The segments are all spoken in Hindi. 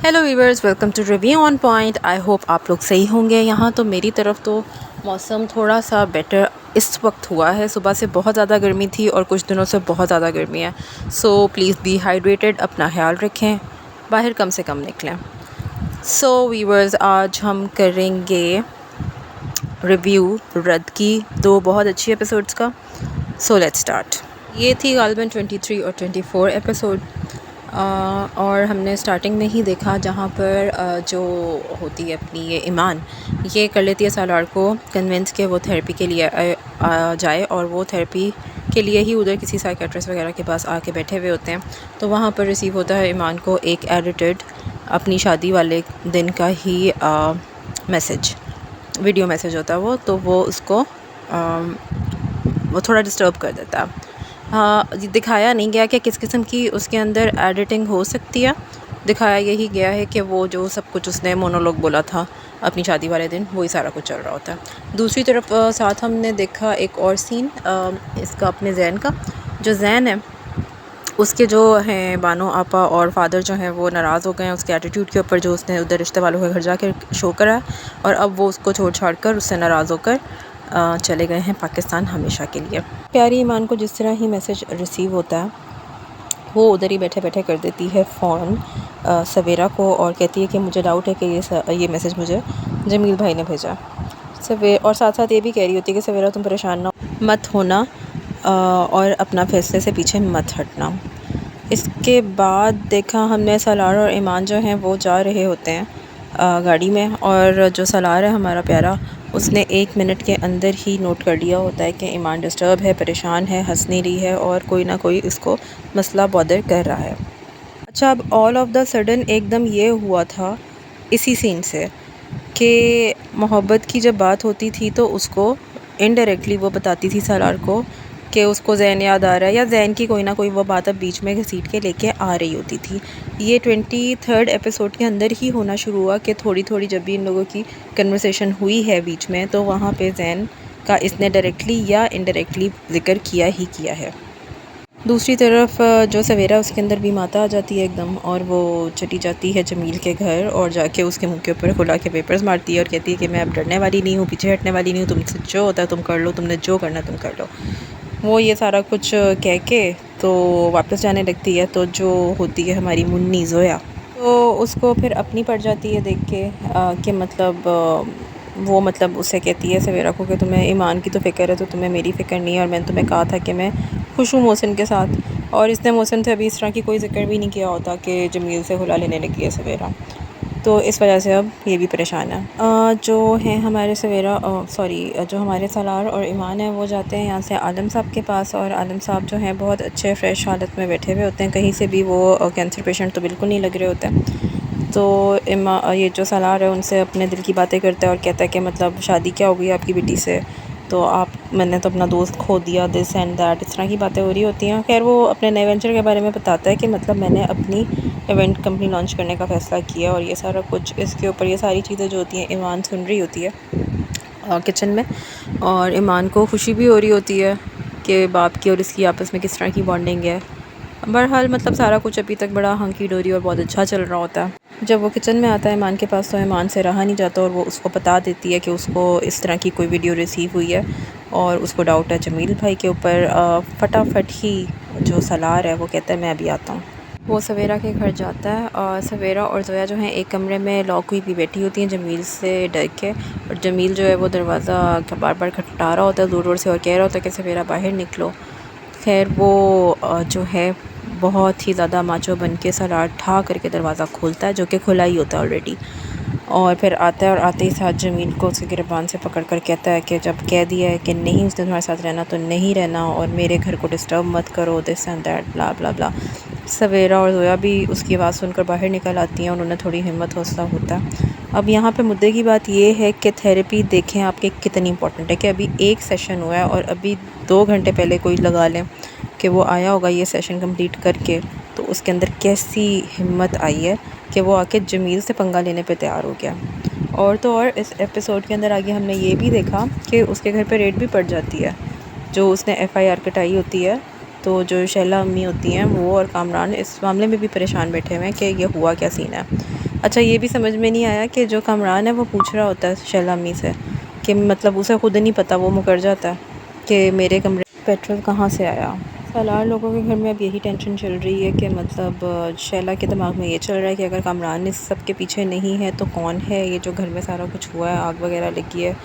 Hello viewers, welcome to review on point. I hope आप लोग सही होंगे। यहाँ तो मेरी तरफ तो मौसम थोड़ा सा बेटर इस वक्त हुआ है। सुबह से बहुत ज़्यादा गर्मी थी और कुछ दिनों से बहुत ज़्यादा गर्मी है। सो प्लीज़ बी हाइड्रेटेड, अपना ख्याल रखें, बाहर कम से कम निकलें। सो वीवर्स, आज हम करेंगे रिव्यू रद्द की दो बहुत अच्छी एपिसोड्स का। So let's start. ये थी गालिबन 23 और 24 एपिसोड। और हमने स्टार्टिंग में ही देखा जहाँ पर जो होती है अपनी ये ईमान, ये कर लेती है सालार को कन्विंस के वो थेरेपी के लिए जाए, और वो थेरेपी के लिए ही उधर किसी साइकेट्रिस्ट वगैरह के पास आके बैठे हुए होते हैं। तो वहाँ पर रिसीव होता है ईमान को एक एडिटेड अपनी शादी वाले दिन का ही मैसेज, वीडियो मैसेज होता है वो। तो वो उसको वो थोड़ा डिस्टर्ब कर देता है। हाँ, दिखाया नहीं गया कि किस किस्म की उसके अंदर एडिटिंग हो सकती है। दिखाया यही गया है कि वो जो सब कुछ उसने मोनोलॉग बोला था अपनी शादी वाले दिन, वही सारा कुछ चल रहा होता है। दूसरी तरफ साथ हमने देखा एक और सीन इसका अपने जैन का। जो जैन है उसके जो हैं बानो आपा और फादर जो हैं वो नाराज़ हो गए हैं उसके एटीट्यूड के ऊपर, जो उसने उधर रिश्ते वालों के घर जाकर शो करा है। और अब वो उसको छोड़ छाड़ कर उससे नाराज़ होकर चले गए हैं पाकिस्तान हमेशा के लिए। प्यारी ईमान को जिस तरह ही मैसेज रिसीव होता है वो उधर ही बैठे बैठे कर देती है फ़ोन सवेरा को, और कहती है कि मुझे डाउट है कि ये मैसेज मुझे जमील भाई ने भेजा। और साथ साथ ये भी कह रही होती है कि सवेरा तुम परेशान ना मत होना और अपना फैसले से पीछे मत हटना। इसके बाद देखा हमने सलार और ईमान जो हैं वो जा रहे होते हैं गाड़ी में, और जो सलार है हमारा प्यारा, उसने 1 मिनट के अंदर ही नोट कर लिया होता है कि ईमान डिस्टर्ब है, परेशान है, हंस नहीं रही है और कोई ना कोई इसको मसला बॉदर कर रहा है। अच्छा, अब ऑल ऑफ द सडन एकदम ये हुआ था इसी सीन से कि मोहब्बत की जब बात होती थी तो उसको इनडायरेक्टली वो बताती थी सलार को कि उसको जैन याद आ रहा है, या जैन की कोई ना कोई वो बात अब बीच में घसीट के लेके आ रही होती थी। ये 23rd एपिसोड के अंदर ही होना शुरू हुआ कि थोड़ी थोड़ी जब भी इन लोगों की कन्वर्सेशन हुई है बीच में, तो वहाँ पे जैन का इसने डायरेक्टली या इनडायरेक्टली ज़िक्र किया ही किया है। दूसरी तरफ जो सवेरा उसके अंदर भी माता आ जाती है एकदम, और वो चली जाती है जमील के घर और जाके उसके मुंह के ऊपर खुला के पेपर्स मारती है और कहती है कि मैं अब डरने वाली नहीं हूँ, पीछे हटने वाली नहीं हूँ, तुमसे जो होता है तुम कर लो, तुमने जो करना तुम कर लो। वो ये सारा कुछ कह के तो वापस जाने लगती है। तो जो होती है हमारी मुन्नी ज़ोया, तो उसको फिर अपनी पड़ जाती है देख के कि मतलब वो मतलब उससे कहती है सवेरा को कि तुम्हें ईमान की तो फ़िक्र है तो तुम्हें मेरी फ़िक्र नहीं है, और मैंने तुम्हें कहा था कि मैं खुश हूँ मोहसिन के साथ। और इसने मोहसिन से अभी इस तरह की कोई ज़िक्र भी नहीं किया होता कि जमील से खुला लेने लगी है सवेरा। तो इस वजह से अब ये भी परेशान है। जो हैं हमारे सवेरा जो हमारे सलार और ईमान है वो जाते हैं यहाँ से आलम साहब के पास, और आलम साहब जो हैं बहुत अच्छे फ्रेश हालत में बैठे हुए होते हैं, कहीं से भी वो कैंसर पेशेंट तो बिल्कुल नहीं लग रहे होते हैं। तो ये जो सलार है उनसे अपने दिल की बातें करता है और कहता है कि मतलब शादी क्या हो गई आपकी बेटी से, तो मैंने तो अपना दोस्त खो दिया, दिस एंड दैट, इस तरह की बातें हो रही होती हैं। खैर वो अपने नए वेंचर के बारे में बताता है कि मतलब मैंने अपनी इवेंट कंपनी लॉन्च करने का फ़ैसला किया, और ये सारा कुछ इसके ऊपर ये सारी चीज़ें जो होती हैं ईमान सुन रही होती है किचन में, और ईमान को खुशी भी हो रही होती है कि बाप की और इसकी आपस में किस तरह की बॉन्डिंग है। बहरहाल मतलब सारा कुछ अभी तक बड़ा हंकी डोरी और बहुत अच्छा चल रहा होता है। जब वो किचन में आता है ईमान के पास, तो ईमान से रहा नहीं जाता और वो उसको बता देती है कि उसको इस तरह की कोई वीडियो रिसीव हुई है और उसको डाउट है जमील भाई के ऊपर। फटाफट ही जो सलार है वो कहता है मैं अभी आता हूँ। वो सवेरा के घर जाता है और सवेरा और जोया जो हैं एक कमरे में लॉक हुई भी बैठी होती हैं जमील से डर के, और जमील जो है वो दरवाज़ा बार बार खटखटा रहा होता है ज़ोर ज़ोर से और कह रहा होता है कि सवेरा बाहर निकलो। खैर वो जो है बहुत ही ज़्यादा माचो बन के सलार ठा करके दरवाज़ा खोलता है, जो कि खुला ही होता है ऑलरेडी, और फिर आता है और आते ही साथ जमील को उसके गिरबान से पकड़ कर कहता है कि जब कह दिया है कि नहीं उसने तुम्हारे साथ रहना तो नहीं रहना, और मेरे घर को डिस्टर्ब मत करो, दिस एंड दैट ब्ला ब्ला ब्ला। सवेरा और जोया भी उसकी आवाज़ सुनकर बाहर निकल आती हैं और उन्हें थोड़ी हिम्मत हौसला होता है। अब यहाँ पे मुद्दे की बात ये है कि थेरेपी देखें आपके कितनी इंपॉर्टेंट है, कि अभी एक सेशन हुआ है और अभी 2 घंटे पहले कोई लगा लें कि वो आया होगा ये सेशन कंप्लीट करके, तो उसके अंदर कैसी हिम्मत आई है कि वो आके जमील से पंगा लेने पे तैयार हो गया। और तो और इस एपिसोड के अंदर आगे हमने ये भी देखा कि उसके घर पे रेड भी पड़ जाती है, जो उसने FIR कटाई होती है। तो जो शैला अम्मी होती हैं वो और कामरान इस मामले में भी परेशान बैठे हुए हैं कि ये हुआ क्या सीन है। अच्छा ये भी समझ में नहीं आया कि जो कामरान है वो पूछ रहा होता है शैला अम्मी से कि मतलब उसे खुद नहीं पता, वो मुकर जाता है कि मेरे कमरे पेट्रोल कहाँ से आया। सालार लोगों के घर में अब यही टेंशन चल रही है कि मतलब शैला के दिमाग में ये चल रहा है कि अगर कामरान इस सब के पीछे नहीं है तो कौन है ये जो घर में सारा कुछ हुआ है, आग वगैरह लगी है।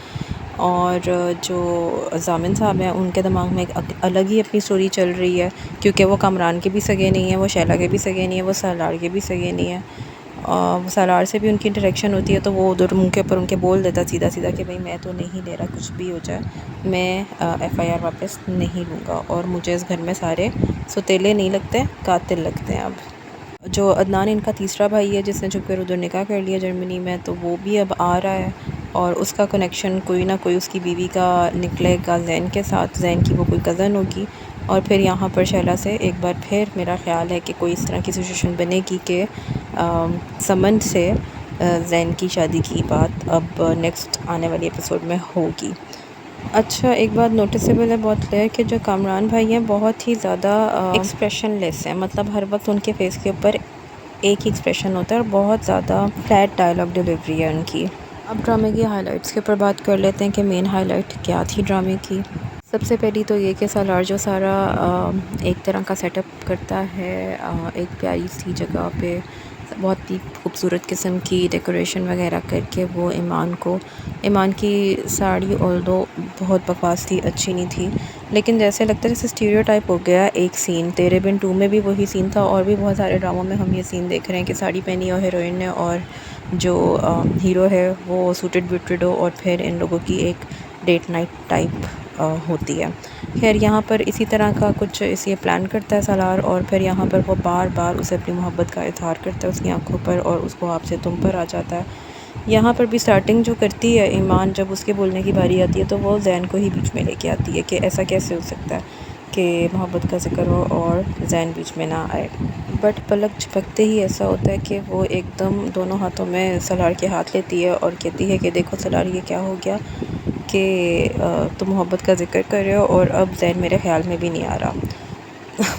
और जो ज़ामिन साहब हैं उनके दिमाग में एक अलग ही अपनी स्टोरी चल रही है, क्योंकि वो कामरान के भी सगे नहीं है, वो शैला के भी सगे नहीं है, वो सालार के भी सगे नहीं है। वो सालार से भी उनकी इंटरेक्शन होती है तो वो उधर मुंह के ऊपर उनके बोल देता सीधा सीधा कि भाई मैं तो नहीं ले रहा, कुछ भी हो जाए मैं FIR वापस नहीं लूँगा, और मुझे इस घर में सारे सौतेले नहीं लगते, कातिल लगते हैं। अब जो अदनान इनका तीसरा भाई है जिसने छुप कर उधर निकाह कर लिया जर्मनी में, तो वो भी अब आ रहा है और उसका कनेक्शन कोई ना कोई उसकी बीवी का निकलेगा ज़ैन के साथ। ज़ैन की वो कोई कज़न होगी। और फिर यहाँ पर शैला से एक बार फिर मेरा ख़्याल है कि कोई इस तरह की सिचुएशन बनेगी कि समन से ज़ैन की शादी की बात अब नेक्स्ट आने वाली एपिसोड में होगी। अच्छा एक बात नोटिसेबल है बहुत क्लियर कि जो कामरान भाई हैं बहुत ही ज़्यादा एक्सप्रेशन लेस हैं, मतलब हर वक्त उनके फेस के ऊपर एक ही एक्सप्रेशन होता है और बहुत ज़्यादा फ्लैट डायलॉग डिलीवरी है उनकी। अब ड्रामे की हाइलाइट्स के ऊपर बात कर लेते हैं कि मेन हाइलाइट क्या थी ड्रामे की। सबसे पहली तो ये कि सालार जो सारा एक तरह का सेटअप करता है एक प्यारी सी जगह पे बहुत ही खूबसूरत किस्म की डेकोरेशन वगैरह करके वो ईमान की साड़ी ऑल्दो बहुत बकवास थी, अच्छी नहीं थी, लेकिन जैसे लगता है जैसे स्टीरियोटाइप हो गया एक सीन। तेरे बिन 2 में भी वही सीन था और भी बहुत सारे ड्रामों में हम ये सीन देख रहे हैं कि साड़ी पहनी हो हीरोइन ने और जो हीरो है वो सूटेड बूटेड हो और फिर इन लोगों की एक डेट नाइट टाइप होती है। खैर यहाँ पर इसी तरह का कुछ इसे प्लान करता है सालार और फिर यहाँ पर वो बार बार उसे अपनी मोहब्बत का इज़हार करता है उसकी आंखों पर और उसको आपसे तुम पर आ जाता है। यहाँ पर भी स्टार्टिंग जो करती है ईमान, जब उसके बोलने की बारी आती है तो वो ज़ैन को ही बीच में लेके आती है कि ऐसा कैसे हो सकता है कि मोहब्बत का ज़िक्र हो और ज़ैन बीच में ना आए। बट पलक झपकते ही ऐसा होता है कि वो एकदम दोनों हाथों में सालार के हाथ लेती है और कहती है कि देखो सालार ये क्या हो गया कि तुम मोहब्बत का ज़िक्र कर रहे हो और अब ज़ैन मेरे ख़्याल में भी नहीं आ रहा।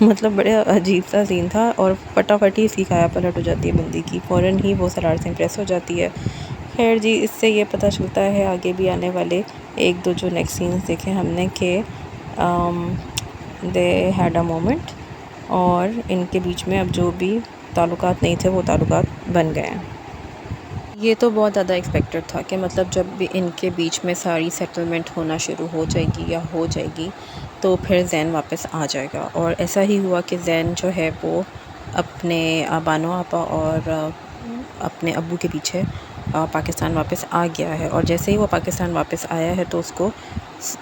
मतलब बड़े अजीब सा सीन था और फटाफट ही इसकी काया पलट हो जाती है बंदी की, फ़ौरन ही वो सालार से इम्प्रेस हो जाती है। खैर जी इससे ये पता चलता है आगे भी आने वाले एक दो जो नेक्स्ट सीन्स देखे हमने कि दे हैड अ मोमेंट और इनके बीच में अब जो भी ताल्लुकात नहीं थे वो ताल्लुकात बन गए हैं। ये तो बहुत ज़्यादा एक्सपेक्टेड था कि मतलब जब भी इनके बीच में सारी सेटलमेंट होना शुरू हो जाएगी या हो जाएगी तो फिर ज़ैन वापस आ जाएगा, और ऐसा ही हुआ कि ज़ैन जो है वो अपने बानो आपा और अपने अब्बू के पीछे पाकिस्तान वापस आ गया है। और जैसे ही वो पाकिस्तान वापस आया है तो उसको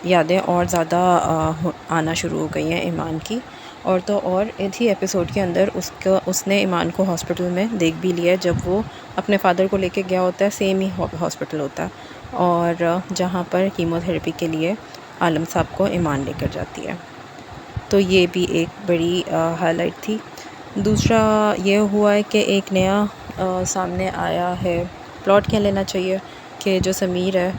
यादें और ज़्यादा आना शुरू हो गई हैं ईमान की। और तो और इसी एपिसोड के अंदर उसने ईमान को हॉस्पिटल में देख भी लिया जब वो अपने फ़ादर को लेके गया होता है, सेम ही हॉस्पिटल होता है और जहाँ पर कीमोथेरेपी के लिए आलम साहब को ईमान लेकर जाती है। तो ये भी एक बड़ी हाइलाइट थी। दूसरा ये हुआ है कि एक नया सामने आया है, प्लॉट क्या लेना चाहिए कि जो समीर है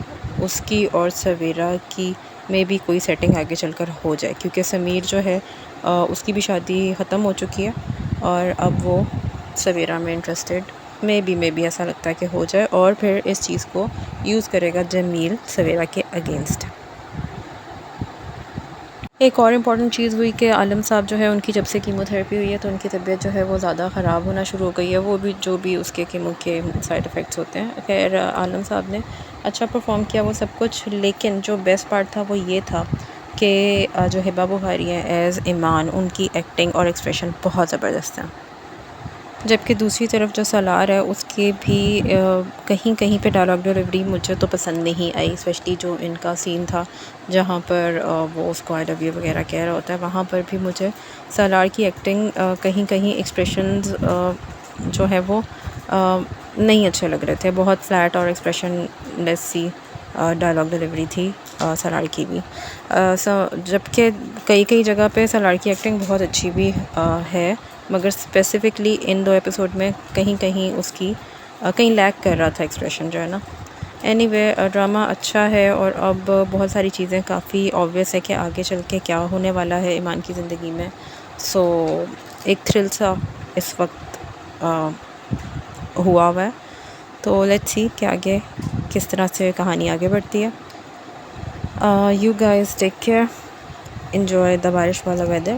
उसकी और सवेरा की में भी कोई सेटिंग आगे चलकर हो जाए, क्योंकि समीर जो है उसकी भी शादी ख़त्म हो चुकी है और अब वो सवेरा में इंटरेस्टेड में भी ऐसा लगता है कि हो जाए और फिर इस चीज़ को यूज़ करेगा जमील सवेरा के अगेंस्ट। एक और इम्पॉर्टेंट चीज़ हुई कि आलम साहब जो है उनकी जब से कीमोथेरेपी हुई है तो उनकी तबीयत जो है वो ज़्यादा ख़राब होना शुरू हो गई है, वो भी जो भी उसके कीमो के साइड इफ़ेक्ट्स होते हैं। खैर आलम साहब ने अच्छा परफॉर्म किया वो सब कुछ, लेकिन जो बेस्ट पार्ट था वो ये था कि जो हिबा बुखारी है एज़ ईमान, उनकी एक्टिंग और एक्सप्रेशन बहुत ज़बरदस्त है। जबकि दूसरी तरफ जो सालार है उसके भी कहीं कहीं पे डायलॉग डिलीवरी मुझे तो पसंद नहीं आई, स्पेशली जो इनका सीन था जहाँ पर वो उसको आई लव यू वगैरह कह रहा होता है, वहाँ पर भी मुझे सालार की एक्टिंग कहीं कहीं एक्सप्रेशंस जो है वो नहीं अच्छे लग रहे थे, बहुत फ्लैट और एक्सप्रेशन लेस सी डायलॉग डिलीवरी थी सालार की भी। जबकि कई कई जगह पे सालार की एक्टिंग बहुत अच्छी भी है, मगर स्पेसिफ़िकली इन 2 एपिसोड में कहीं कहीं उसकी कहीं लैक कर रहा था एक्सप्रेशन जो है ना। एनीवे ड्रामा अच्छा है और अब बहुत सारी चीज़ें काफ़ी ऑब्वियस है कि आगे चल के क्या होने वाला है ईमान की ज़िंदगी में। सो एक थ्रिल सा इस वक्त हुआ है तो लेट्स सी कि आगे किस तरह से कहानी आगे बढ़ती है। You guys take care, enjoy the बारिश वाला weather,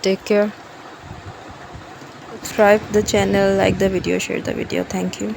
take care, subscribe the channel, like the video, share the video, thank you।